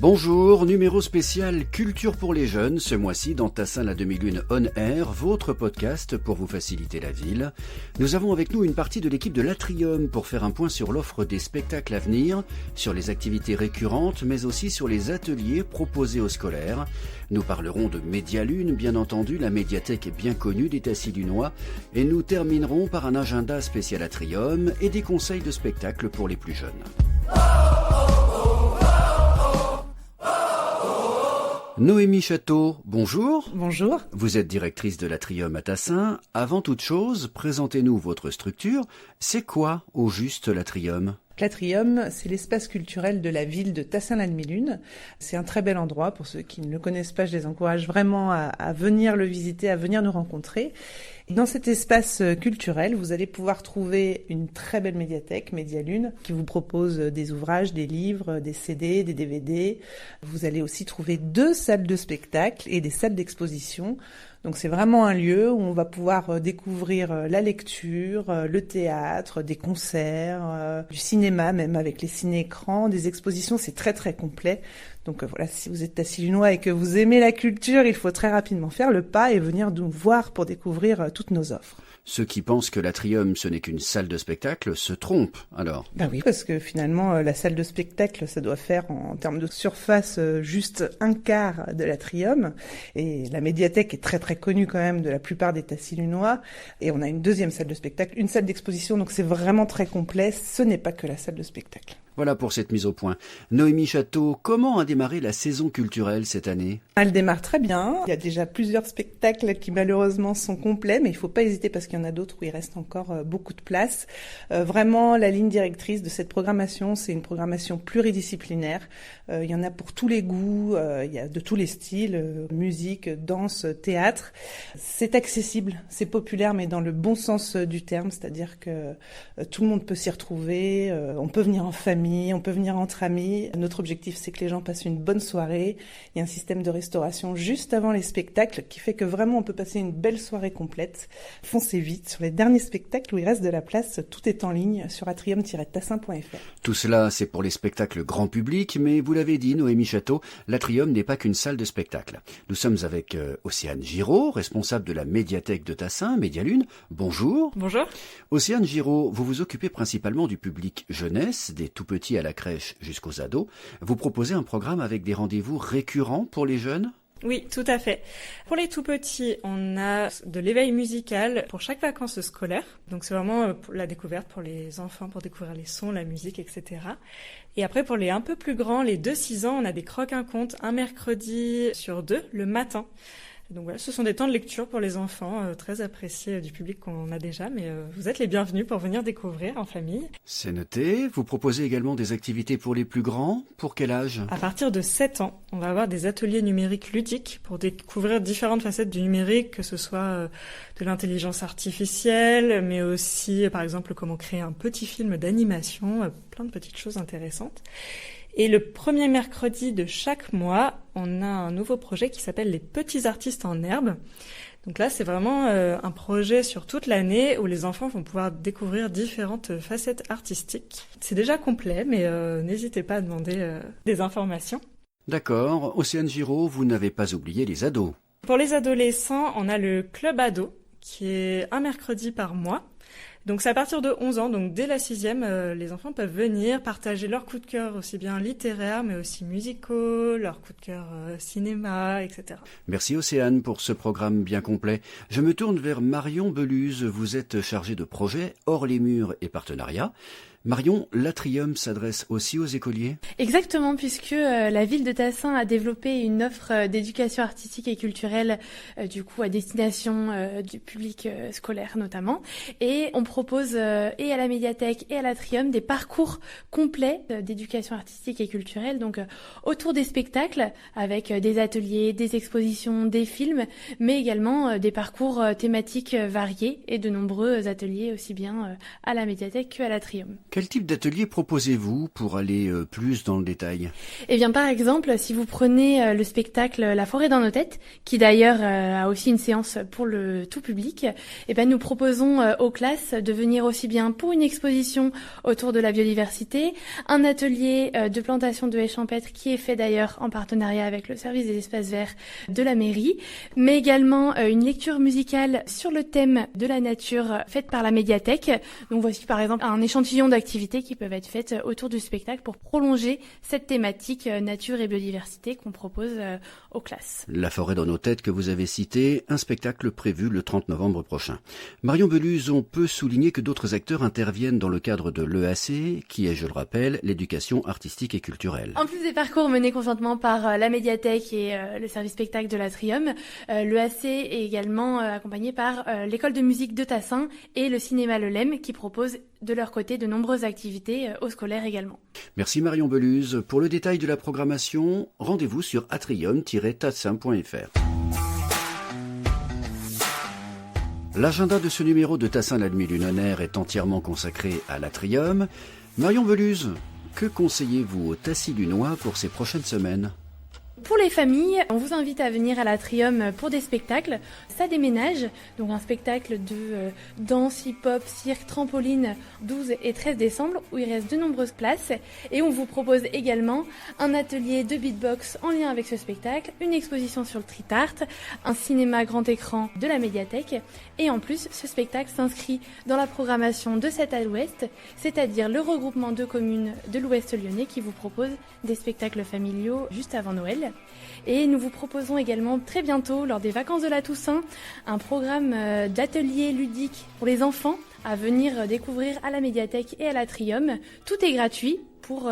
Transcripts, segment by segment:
Bonjour, numéro spécial Culture pour les jeunes, ce mois-ci dans Tassin la demi-lune on air, votre podcast pour vous faciliter la ville. Nous avons avec nous une partie de l'équipe de l'Atrium pour faire un point sur l'offre des spectacles à venir, sur les activités récurrentes, mais aussi sur les ateliers proposés aux scolaires. Nous parlerons de Médialune, bien entendu, la médiathèque bien connue des Tassillunois, et nous terminerons par un agenda spécial Atrium et des conseils de spectacles pour les plus jeunes. Noémie Château, bonjour. Bonjour. Vous êtes directrice de l'Atrium à Tassin. Avant toute chose, présentez-nous votre structure. C'est quoi, au juste, l'Atrium ? L'Atrium, c'est l'espace culturel de la ville de Tassin-la-Demi-Lune. C'est un très bel endroit. Pour ceux qui ne le connaissent pas, je les encourage vraiment à venir le visiter, à venir nous rencontrer. Dans cet espace culturel, vous allez pouvoir trouver une très belle médiathèque, Médialune, qui vous propose des ouvrages, des livres, des CD, des DVD. Vous allez aussi trouver 2 salles de spectacle et des salles d'exposition. Donc c'est vraiment un lieu où on va pouvoir découvrir la lecture, le théâtre, des concerts, du cinéma même avec les ciné-écrans, des expositions, c'est très très complet. Donc voilà, si vous êtes Tassillunois et que vous aimez la culture, il faut très rapidement faire le pas et venir nous voir pour découvrir toutes nos offres. Ceux qui pensent que l'Atrium ce n'est qu'une salle de spectacle se trompent alors. Ben oui, parce que finalement la salle de spectacle ça doit faire en termes de surface juste un quart de l'Atrium et la médiathèque est très très connue quand même de la plupart des Tassillunois et on a une deuxième salle de spectacle, une salle d'exposition donc c'est vraiment très complet, ce n'est pas que la salle de spectacle. Voilà pour cette mise au point. Noémie Château, comment a démarré la saison culturelle cette année ? Elle démarre très bien. Il y a déjà plusieurs spectacles qui malheureusement sont complets, mais il ne faut pas hésiter parce qu'il y en a d'autres où il reste encore beaucoup de place. Vraiment, la ligne directrice de cette programmation, c'est une programmation pluridisciplinaire. Il y en a pour tous les goûts, il y a de tous les styles, musique, danse, théâtre. C'est accessible, c'est populaire, mais dans le bon sens du terme, c'est-à-dire que tout le monde peut s'y retrouver, on peut venir en famille, on peut venir entre amis. Notre objectif, c'est que les gens passent une bonne soirée. Il y a un système de restauration juste avant les spectacles qui fait que vraiment on peut passer une belle soirée complète. Foncez vite sur les derniers spectacles où il reste de la place. Tout est en ligne sur atrium-tassin.fr. Tout cela, c'est pour les spectacles grand public, mais vous l'avez dit, Noémie Château, l'Atrium n'est pas qu'une salle de spectacle. Nous sommes avec Océane Giraud, responsable de la médiathèque de Tassin, Médialune. Bonjour. Bonjour. Océane Giraud, vous vous occupez principalement du public jeunesse, des tout petits à la crèche jusqu'aux ados. Vous proposez un programme avec des rendez-vous récurrents pour les jeunes ? Oui, tout à fait. Pour les tout petits, on a de l'éveil musical pour chaque vacances scolaire. Donc c'est vraiment la découverte pour les enfants, pour découvrir les sons, la musique, etc. Et après, pour les un peu plus grands, les 2-6 ans, on a des croque-un-conte un mercredi sur 2 le matin. Donc voilà, ce sont des temps de lecture pour les enfants, très appréciés du public qu'on a déjà, mais vous êtes les bienvenus pour venir découvrir en famille. C'est noté. Vous proposez également des activités pour les plus grands. Pour quel âge ? À partir de 7 ans, on va avoir des ateliers numériques ludiques pour découvrir différentes facettes du numérique, que ce soit de l'intelligence artificielle, mais aussi, par exemple, comment créer un petit film d'animation, plein de petites choses intéressantes. Et le premier mercredi de chaque mois, on a un nouveau projet qui s'appelle les petits artistes en herbe. Donc là, c'est vraiment un projet sur toute l'année où les enfants vont pouvoir découvrir différentes facettes artistiques. C'est déjà complet, mais n'hésitez pas à demander des informations. D'accord. Océane Giraud, vous n'avez pas oublié les ados. Pour les adolescents, on a le club ado qui est un mercredi par mois. Donc c'est à partir de 11 ans, donc dès la 6e, les enfants peuvent venir partager leurs coups de cœur aussi bien littéraires, mais aussi musicaux, leurs coups de cœur cinéma, etc. Merci Océane pour ce programme bien complet. Je me tourne vers Marion Beluse, vous êtes chargée de projet hors les murs et partenariats. Marion, l'Atrium s'adresse aussi aux écoliers ? Exactement, puisque la ville de Tassin a développé une offre d'éducation artistique et culturelle du coup à destination du public scolaire notamment. Et on propose et à la médiathèque et à l'Atrium des parcours complets d'éducation artistique et culturelle, donc autour des spectacles avec des ateliers, des expositions, des films, mais également des parcours thématiques variés et de nombreux ateliers aussi bien à la médiathèque qu'à l'Atrium. Quel type d'atelier proposez-vous pour aller plus dans le détail? Eh bien, par exemple, si vous prenez le spectacle La forêt dans nos têtes, qui d'ailleurs a aussi une séance pour le tout public, eh bien, nous proposons aux classes de venir aussi bien pour une exposition autour de la biodiversité, un atelier de plantation de haies champêtres qui est fait d'ailleurs en partenariat avec le service des espaces verts de la mairie, mais également une lecture musicale sur le thème de la nature faite par la médiathèque. Donc voici par exemple un échantillon d'activités qui peuvent être faites autour du spectacle pour prolonger cette thématique nature et biodiversité qu'on propose aux classes. La forêt dans nos têtes que vous avez citée, un spectacle prévu le 30 novembre prochain. Marion Beluz, on peut souligner que d'autres acteurs interviennent dans le cadre de l'EAC, qui est, je le rappelle, l'éducation artistique et culturelle. En plus des parcours menés conjointement par la médiathèque et le service spectacle de l'Atrium, l'EAC est également accompagné par l'école de musique de Tassin et le cinéma Le Lem qui proposent de leur côté de nombreuses activités aux scolaires également. Merci Marion Beluz. Pour le détail de la programmation, rendez-vous sur atrium-tassin.fr. L'agenda de ce numéro de Tassin la demi-lune en air est entièrement consacré à l'Atrium. Marion Beluz, que conseillez-vous aux Tassi-Lunois pour ces prochaines semaines ? Pour les familles, on vous invite à venir à l'Atrium pour des spectacles. Ça déménage, donc un spectacle de danse, hip-hop, cirque, trampoline, 12 et 13 décembre, où il reste de nombreuses places. Et on vous propose également un atelier de beatbox en lien avec ce spectacle, une exposition sur le street art, un cinéma grand écran de la médiathèque. Et en plus, ce spectacle s'inscrit dans la programmation de cet à l'Ouest, c'est-à-dire le regroupement de communes de l'Ouest lyonnais qui vous propose des spectacles familiaux juste avant Noël. Et nous vous proposons également très bientôt, lors des vacances de la Toussaint, un programme d'ateliers ludiques pour les enfants à venir découvrir à la médiathèque et à l'Atrium. Tout est gratuit pour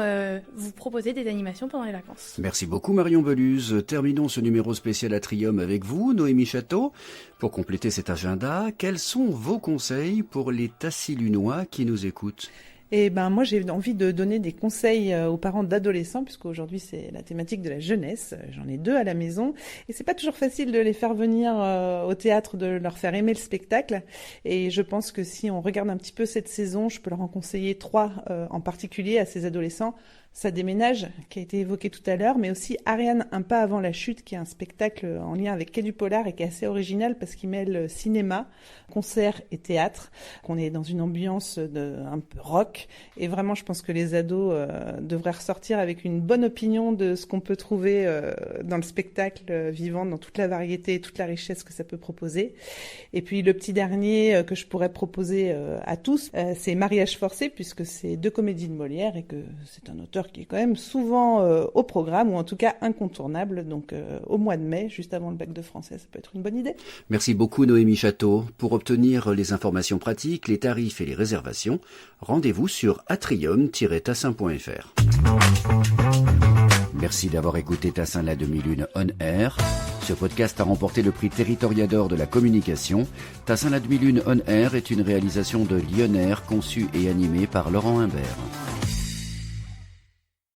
vous proposer des animations pendant les vacances. Merci beaucoup Marion Beluz. Terminons ce numéro spécial Atrium avec vous, Noémie Château. Pour compléter cet agenda, quels sont vos conseils pour les Tassi-Lunois qui nous écoutent ? Et moi j'ai envie de donner des conseils aux parents d'adolescents, puisqu'aujourd'hui c'est la thématique de la jeunesse. J'en ai 2 à la maison et c'est pas toujours facile de les faire venir au théâtre, de leur faire aimer le spectacle. Et je pense que si on regarde un petit peu cette saison, je peux leur en conseiller 3 en particulier à ces adolescents. Ça déménage, qui a été évoqué tout à l'heure, mais aussi Ariane, un pas avant la chute, qui est un spectacle en lien avec Quai du Polar et qui est assez original parce qu'il mêle cinéma, concert et théâtre, qu'on est dans une ambiance un peu rock. Et vraiment, je pense que les ados devraient ressortir avec une bonne opinion de ce qu'on peut trouver dans le spectacle vivant, dans toute la variété et toute la richesse que ça peut proposer. Et puis le petit dernier que je pourrais proposer à tous, c'est Mariage forcé, puisque c'est 2 comédies de Molière et que c'est un auteur qui est quand même souvent au programme, ou en tout cas incontournable, donc au mois de mai, juste avant le bac de français, ça peut être une bonne idée. Merci beaucoup Noémie Château. Pour obtenir les informations pratiques, les tarifs et les réservations, rendez-vous sur atrium-tassin.fr. Merci d'avoir écouté Tassin la demi-lune on air. Ce podcast a remporté le prix Territoriador de la communication. Tassin la demi-lune on air est une réalisation de Lyon Air conçue et animée par Laurent Imbert.